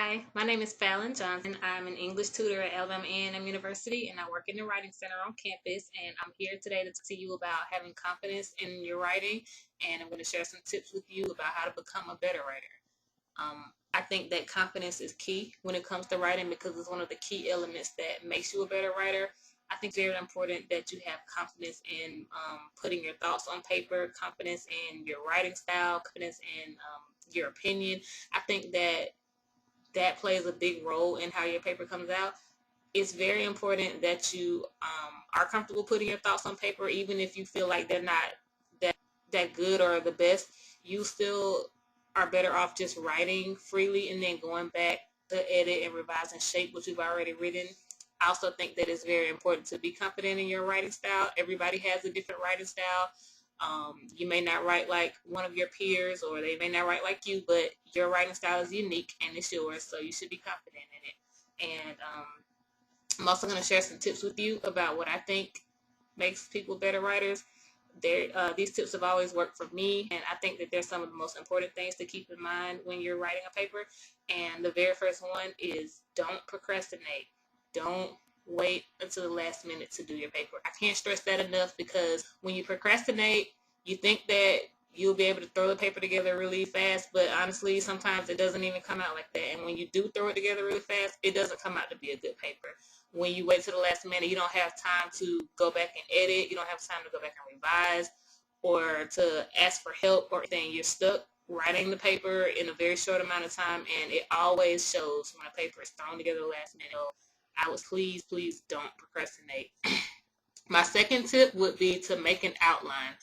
Hi, my name is Fallon Johnson. I'm an English tutor at Alabama A&M University, and I work in the Writing Center on campus. And I'm here today to talk to you about having confidence in your writing, and I'm going to share some tips with you about how to become a better writer. I think that confidence is key when it comes to writing because it's one of the key elements that makes you a better writer. I think it's very important that you have confidence in putting your thoughts on paper, confidence in your writing style, confidence in your opinion. I think that plays a big role in how your paper comes out. It's very important that you are comfortable putting your thoughts on paper, even if you feel like they're not that good or the best. You still are better off just writing freely and then going back to edit and revise and shape what you've already written. I also think that it's very important to be confident in your writing style. Everybody has a different writing style. You may not write like one of your peers, or they may not write like you, but your writing style is unique and it's yours, so you should be confident in it. And I'm also going to share some tips with you about what I think makes people better writers. These tips have always worked for me, and I think that they're some of the most important things to keep in mind when you're writing a paper. And the very first one is don't procrastinate. Don't wait until the last minute to do your paper. I can't stress that enough because when you procrastinate, you think that you'll be able to throw the paper together really fast, but honestly, sometimes it doesn't even come out like that. And when you do throw it together really fast, it doesn't come out to be a good paper. When you wait to the last minute, you don't have time to go back and edit. You don't have time to go back and revise or to ask for help or anything. You're stuck writing the paper in a very short amount of time, and it always shows when a paper is thrown together last minute. So I would please don't procrastinate. My second tip would be to make an outline.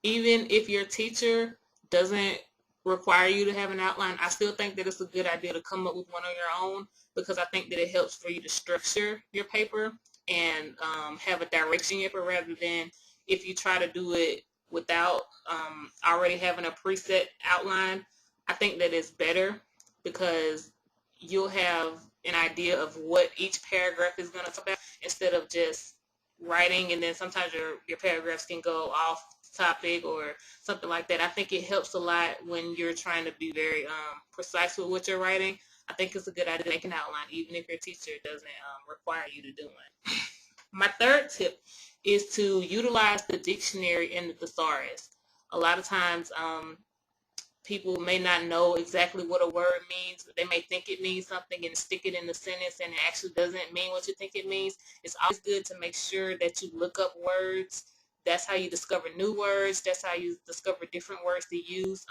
Even if your teacher doesn't require you to have an outline, I still think that it's a good idea to come up with one on your own because I think that it helps for you to structure your paper and have a direction in your paper rather than if you try to do it without already having a preset outline. I think that it's better because you'll have an idea of what each paragraph is going to talk about instead of just writing and then sometimes your paragraphs can go off topic or something like that. I think it helps a lot when you're trying to be very precise with what you're writing. I think it's a good idea to make an outline even if your teacher doesn't require you to do one. My third tip is to utilize the dictionary and the thesaurus. A lot of times people may not know exactly what a word means. They may think it means something and stick it in the sentence and it actually doesn't mean what you think it means. It's always good to make sure that you look up words. That's how you discover new words. That's how you discover different words to use.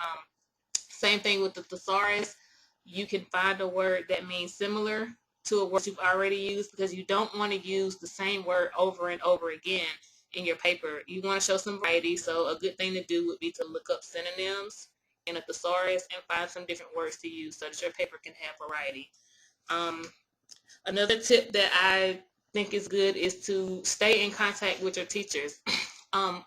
Same thing with the thesaurus. You can find a word that means similar to a word you've already used because you don't want to use the same word over and over again in your paper. You want to show some variety, so a good thing to do would be to look up synonyms in a thesaurus and find some different words to use so that your paper can have variety. Another tip that I think is good is to stay in contact with your teachers.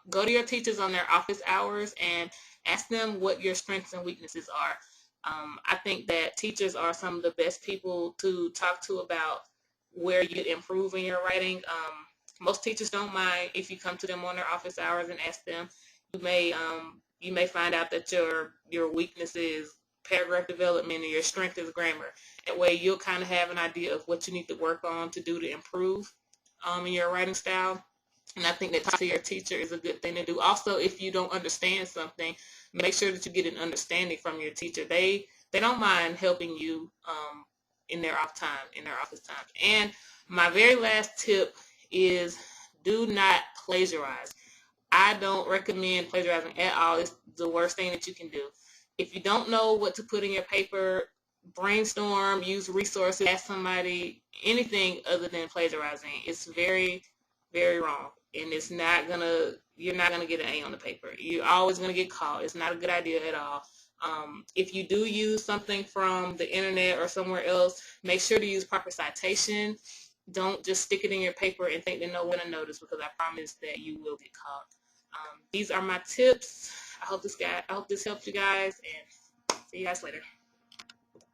Go to your teachers on their office hours and ask them what your strengths and weaknesses are. I think that teachers are some of the best people to talk to about where you improve in your writing. Most teachers don't mind if you come to them on their office hours and ask them. You may find out that your weakness is paragraph development and your strength is grammar. That way you'll kind of have an idea of what you need to work on to do to improve in your writing style. And I think that talking to your teacher is a good thing to do. Also, if you don't understand something, make sure that you get an understanding from your teacher. They don't mind helping you in their office time. And my very last tip is do not plagiarize. I don't recommend plagiarizing at all. It's the worst thing that you can do. If you don't know what to put in your paper, brainstorm, use resources, ask somebody, anything other than plagiarizing. It's very, very wrong. And you're not gonna get an A on the paper. You're always gonna get caught. It's not a good idea at all. If you do use something from the internet or somewhere else, make sure to use proper citation. Don't just stick it in your paper and think that no one will notice because I promise that you will get caught. These are my tips. I hope this helped you guys, and see you guys later.